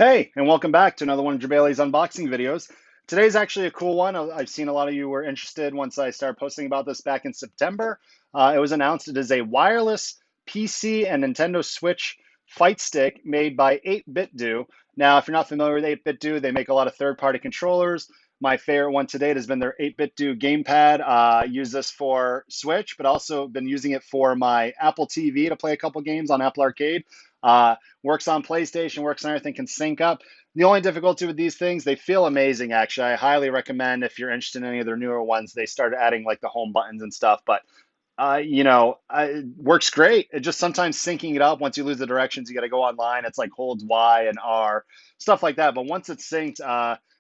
Hey, and welcome back to another one of Jabali's unboxing videos. Today's actually a cool one. I've seen a lot of you were interested once I started posting about this back in September. It was announced it is a wireless PC and Nintendo Switch fight stick made by 8BitDo. Now, if you're not familiar with 8BitDo, they make a lot of third-party controllers. My favorite one to date has been their 8BitDo gamepad. I use this for Switch, but also been using it for my Apple TV to play a couple games on Apple Arcade. Works on PlayStation, works on everything, can sync up. The only difficulty with these things, they feel amazing, actually. I highly recommend if you're interested in any of their newer ones, they started adding like the home buttons and stuff. But it works great. It just sometimes syncing it up, once you lose the directions, you got to go online. It's like hold Y and R, stuff like that. But once it's synced,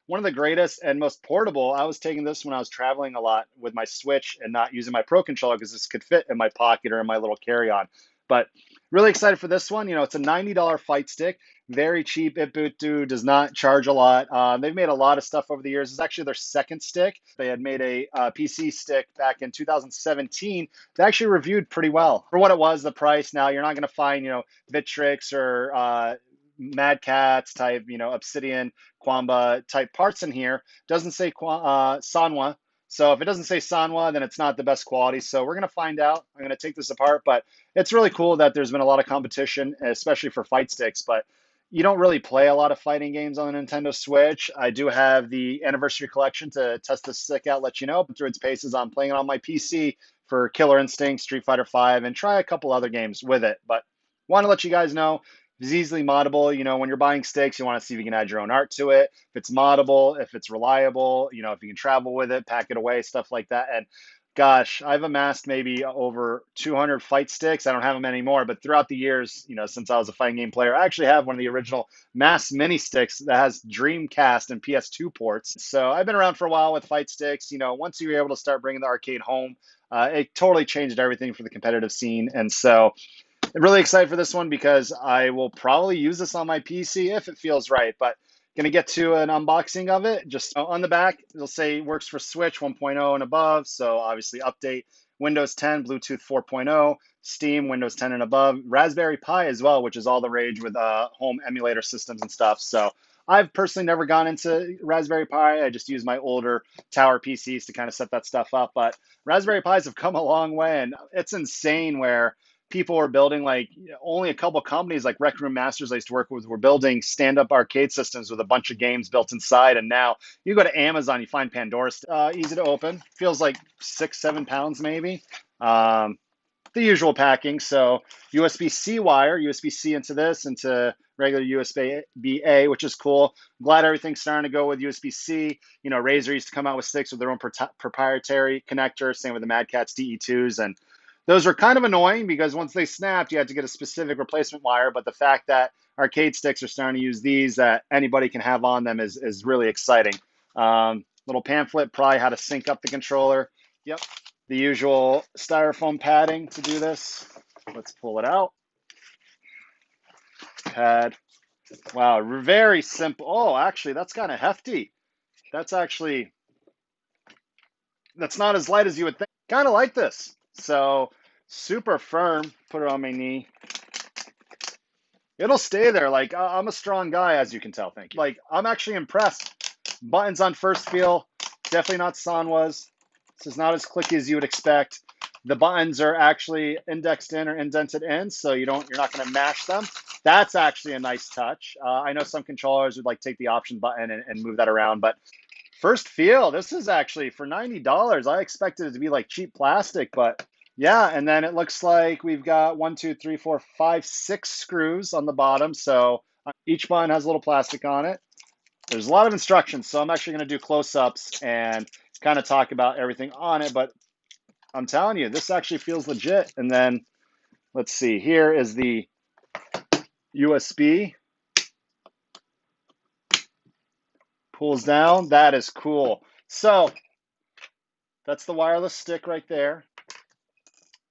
one of the greatest and most portable, I was taking this when I was traveling a lot with my Switch and not using my Pro controller because this could fit in my pocket or in my little carry-on. But really excited for this one. It's a $90 fight stick, very cheap. 8BitDo does not charge a lot. They've made a lot of stuff over the years. It's actually their second stick. They had made a PC stick back in 2017 that actually reviewed pretty well for what it was. The price. Now you're not going to find Victrix or Mad Cats type, Obsidian, Quamba type parts in here. Doesn't say Sanwa. So if it doesn't say Sanwa, then it's not the best quality. So we're going to find out. I'm going to take this apart, but it's really cool that there's been a lot of competition, especially for fight sticks. But you don't really play a lot of fighting games on the Nintendo Switch. I do have the Anniversary Collection to test this stick out, let you know. But through its paces, I'm playing it on my PC for Killer Instinct, Street Fighter V, and try a couple other games with it. But want to let you guys know it's easily moddable. When you're buying sticks, you want to see if you can add your own art to it. If it's moddable, if it's reliable, if you can travel with it, pack it away, stuff like that. And gosh, I've amassed maybe over 200 fight sticks. I don't have them anymore, but throughout the years, since I was a fighting game player, I actually have one of the original mass mini sticks that has Dreamcast and PS2 ports. So I've been around for a while with fight sticks. Once you were able to start bringing the arcade home, it totally changed everything for the competitive scene. And so I'm really excited for this one because I will probably use this on my PC if it feels right. But going to get to an unboxing of it. Just on the back, it'll say works for Switch 1.0 and above. So obviously update Windows 10, Bluetooth 4.0, Steam, Windows 10 and above, Raspberry Pi as well, which is all the rage with home emulator systems and stuff. So I've personally never gone into Raspberry Pi. I just use my older tower PCs to kind of set that stuff up. But Raspberry Pis have come a long way, and it's insane where people were building, like, only a couple companies like Rec Room Masters I used to work with were building stand-up arcade systems with a bunch of games built inside. And now you go to Amazon, you find Pandora's easy to open. Feels like 6-7 pounds maybe. The usual packing. So USB-C wire, USB-C into this, into regular USB-A, which is cool. I'm glad everything's starting to go with USB-C. Razer used to come out with sticks with their own proprietary connector. Same with the Mad Catz DE2s, and those were kind of annoying because once they snapped, you had to get a specific replacement wire. But the fact that arcade sticks are starting to use these that anybody can have on them is really exciting. Little pamphlet, probably how to sync up the controller. Yep, the usual styrofoam padding to do this. Let's pull it out. Pad. Wow, very simple. Oh, actually, that's kind of hefty. That's not as light as you would think. Kind of like this. So super firm. Put it on my knee. It'll stay there. Like, I'm a strong guy, as you can tell. Thank you. Like, I'm actually impressed. Buttons on first feel, definitely not Sanwa's. This is not as clicky as you would expect. The buttons are actually indexed in or indented in, so you're not going to mash them. That's actually a nice touch. I know some controllers would like take the option button and move that around, but first feel, this is actually for $90. I expected it to be like cheap plastic, but yeah. And then it looks like we've got 1, 2, 3, 4, 5, 6 screws on the bottom. So each button has a little plastic on it. There's a lot of instructions, so I'm actually going to do close-ups and kind of talk about everything on it. But I'm telling you, this actually feels legit. And then let's see, here is the USB. Pulls down. That is cool. So that's the wireless stick right there,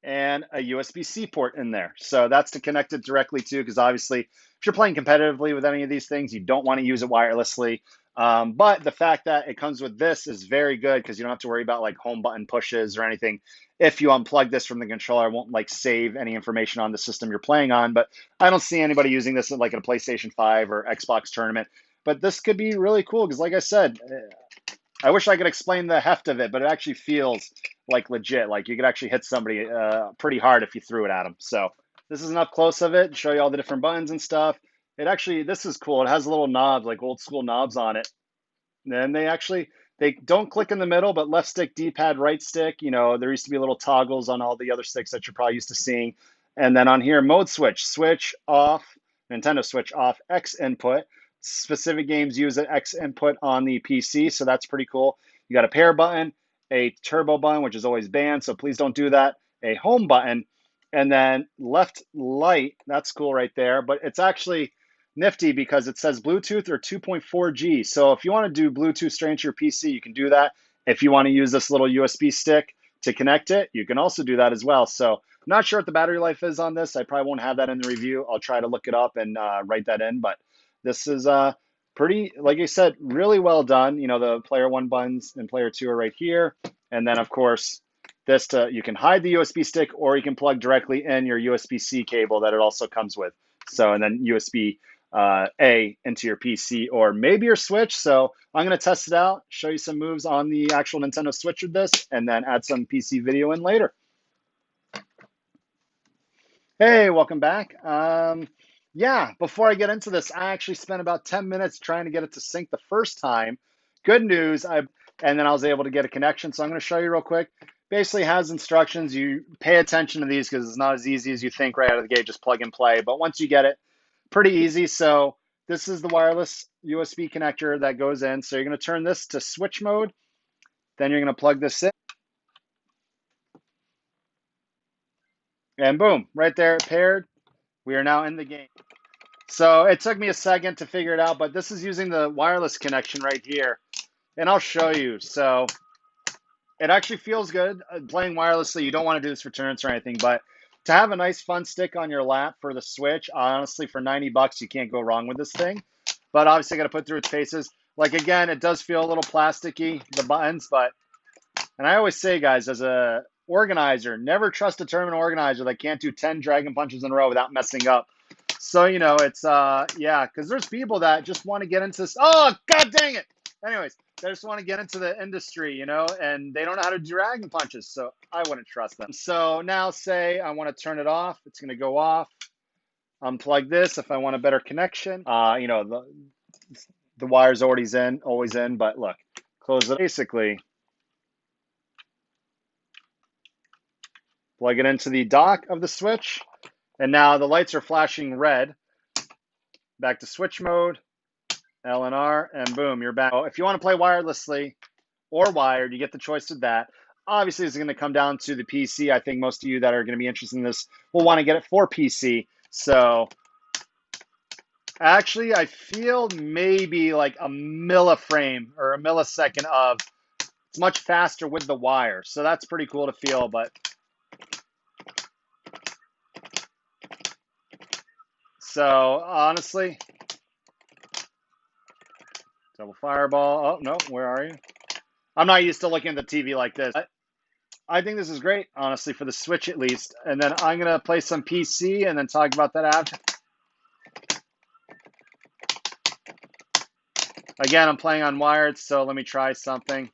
and a USB-C port in there. So that's to connect it directly to, because obviously if you're playing competitively with any of these things, you don't want to use it wirelessly. But the fact that it comes with this is very good because you don't have to worry about like home button pushes or anything. If you unplug this from the controller, it won't like save any information on the system you're playing on. But I don't see anybody using this like at a PlayStation 5 or Xbox tournament. But this could be really cool because, like I said, I wish I could explain the heft of it, but it actually feels like legit. Like you could actually hit somebody pretty hard if you threw it at them. So this is an up close of it, show you all the different buttons and stuff. It actually, this is cool. It has little knobs, like old school knobs on it. And then they don't click in the middle, but left stick, D-pad, right stick. You know, there used to be little toggles on all the other sticks that you're probably used to seeing. And then on here, mode switch, switch off, Nintendo Switch off, X input. Specific games use an X input on the PC, so that's pretty cool. You got a pair button, a turbo button, which is always banned, so please don't do that, a home button, and then left light. That's cool right there, but it's actually nifty because it says Bluetooth or 2.4G. So if you want to do Bluetooth straight to your PC, you can do that. If you want to use this little USB stick to connect it, you can also do that as well. So I'm not sure what the battery life is on this. I probably won't have that in the review. I'll try to look it up and write that in. But this is pretty, like I said, really well done. You know, the player one buttons and player two are right here. And then, of course, you can hide the USB stick or you can plug directly in your USB-C cable that it also comes with. So, and then USB A into your PC or maybe your Switch. So I'm going to test it out, show you some moves on the actual Nintendo Switch with this, and then add some PC video in later. Hey, welcome back. Yeah, before I get into this, I actually spent about 10 minutes trying to get it to sync the first time. Good news, and then I was able to get a connection. So I'm going to show you real quick. Basically has instructions. You pay attention to these because it's not as easy as you think right out of the gate, just plug and play. But once you get it, pretty easy. So this is the wireless USB connector that goes in. So you're going to turn this to switch mode. Then you're going to plug this in. And boom, right there, paired. We are now in the game. So it took me a second to figure it out, but this is using the wireless connection right here. And I'll show you. So it actually feels good playing wirelessly. You don't want to do this for tournaments or anything, but to have a nice fun stick on your lap for the Switch, honestly, for 90 bucks, you can't go wrong with this thing. But obviously, got to put through its paces. Like, again, it does feel a little plasticky, the buttons, but, and I always say, guys, as a organizer, never trust a tournament organizer that can't do 10 dragon punches in a row without messing up. So, you know, it's, yeah, because there's people that just want to get into this. Oh, God dang it. Anyways, they just want to get into the industry, you know, and they don't know how to do dragon punches. So I wouldn't trust them. So now say I want to turn it off. It's going to go off. Unplug this if I want a better connection. You know, the wire's always in, but look, close it. Basically, plug it into the dock of the Switch. And now the lights are flashing red. Back to switch mode, L and R, and boom, you're back. If you want to play wirelessly or wired, you get the choice of that. Obviously, it's going to come down to the PC. I think most of you that are going to be interested in this will want to get it for PC. So actually, I feel maybe like a milliframe or a millisecond of it's much faster with the wire. So that's pretty cool to feel, but so honestly, double fireball. Oh, no, where are you? I'm not used to looking at the TV like this. I think this is great, honestly, for the Switch at least. And then I'm going to play some PC and then talk about that after. Again, I'm playing on wired, so let me try something.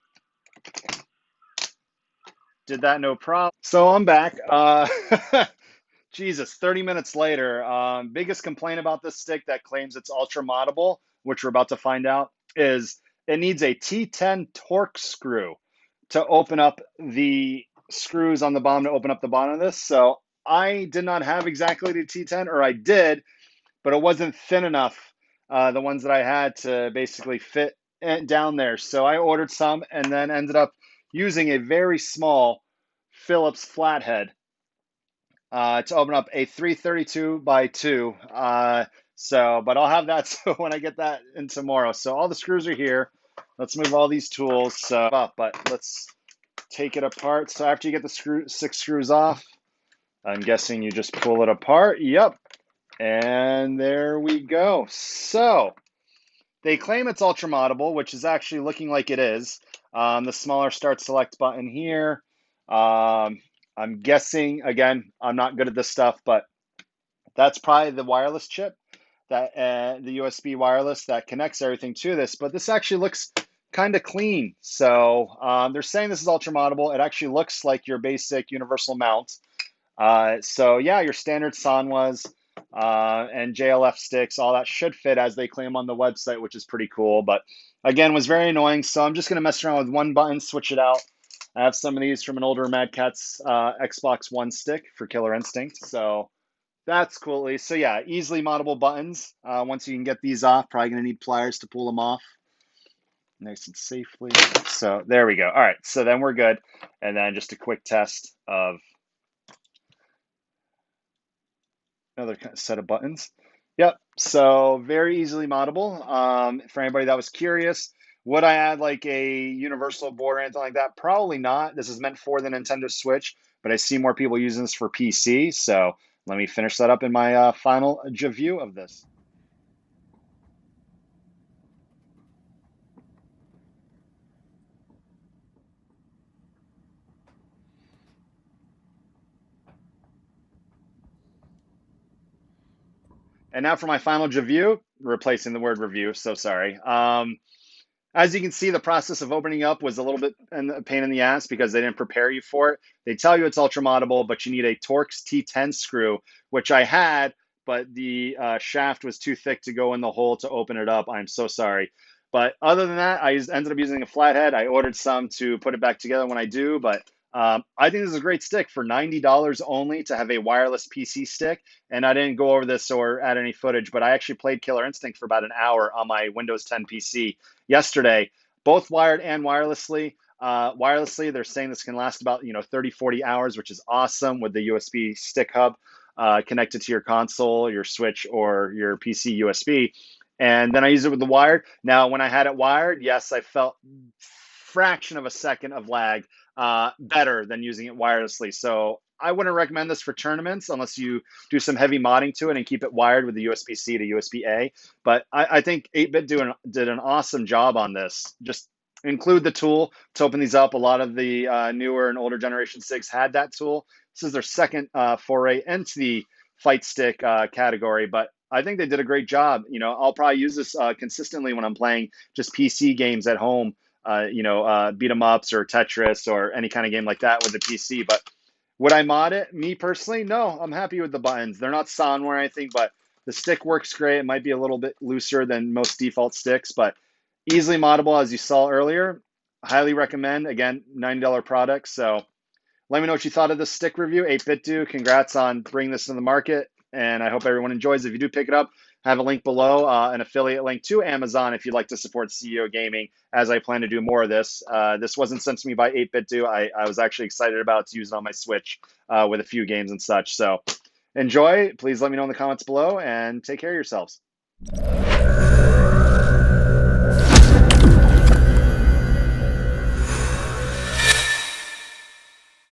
Did that, no problem. So I'm back. Jesus, 30 minutes later. Biggest complaint about this stick that claims it's ultra moddable, which we're about to find out, is it needs a T10 torque screw to open up the screws on the bottom to open up the bottom of this. So I did not have exactly the T10, or I did, but it wasn't thin enough, the ones that I had to basically fit down there. So I ordered some and then ended up using a very small Phillips flathead to open up a 332 by 2. But I'll have that so when I get that in tomorrow. So all the screws are here. Let's move all these tools. But let's take it apart. So after you get the 6 screws off, I'm guessing you just pull it apart. Yep. And there we go. So They claim it's ultra moddable, which is actually looking like it is. The smaller start select button here. I'm guessing, again, I'm not good at this stuff, but that's probably the wireless chip, that the USB wireless that connects everything to this. But this actually looks kind of clean. So they're saying this is ultra moddable. It actually looks like your basic universal mount. So yeah, your standard Sanwas and JLF sticks, all that should fit as they claim on the website, which is pretty cool. But again, was very annoying. So I'm just gonna mess around with one button, switch it out. I have some of these from an older Mad Catz Xbox One stick for Killer Instinct. So that's cool at least. So yeah, easily moddable buttons. Once you can get these off, probably gonna need pliers to pull them off nice and safely. So there we go. All right, so then we're good. And then just a quick test of another set of buttons. Yep, so very easily moddable. For anybody that was curious, would I add like a universal board or anything like that? Probably not. This is meant for the Nintendo Switch, but I see more people using this for PC. So let me finish that up in my final JeView of this. And now for my final JeView, replacing the word review. So sorry. As you can see, the process of opening up was a little bit a pain in the ass because they didn't prepare you for it. They tell you it's ultra moddable, but you need a Torx T10 screw, which I had, but the shaft was too thick to go in the hole to open it up. I'm so sorry. But other than that, ended up using a flathead. I ordered some to put it back together when I do, but I think this is a great stick for $90 only to have a wireless PC stick. And I didn't go over this or add any footage, but I actually played Killer Instinct for about an hour on my Windows 10 PC yesterday, both wired and wirelessly. Wirelessly, they're saying this can last about 30, 40 hours, which is awesome with the USB stick hub connected to your console, your Switch, or your PC USB. And then I use it with the wired. Now, when I had it wired, yes, I felt fraction of a second of lag better than using it wirelessly. So I wouldn't recommend this for tournaments unless you do some heavy modding to it and keep it wired with the USB-C to USB-A. But I think 8BitDo did an awesome job on this. Just include the tool to open these up. A lot of the newer and older Generation 6 had that tool. This is their second foray into the fight stick category, but I think they did a great job. I'll probably use this consistently when I'm playing just PC games at home, beat 'em ups or Tetris or any kind of game like that with the PC. But would I mod it? Me personally, no. I'm happy with the buttons. They're not soundware or anything, but the stick works great. It might be a little bit looser than most default sticks, but easily moddable, as you saw earlier. Highly recommend. Again, $90 product. So let me know what you thought of this stick review. 8BitDo, congrats on bringing this to the market, and I hope everyone enjoys. If you do pick it up, I have a link below, an affiliate link to Amazon if you'd like to support CEO Gaming, as I plan to do more of this. This wasn't sent to me by 8BitDo. I was actually excited about it to use it on my Switch with a few games and such. So enjoy. Please let me know in the comments below, and take care of yourselves.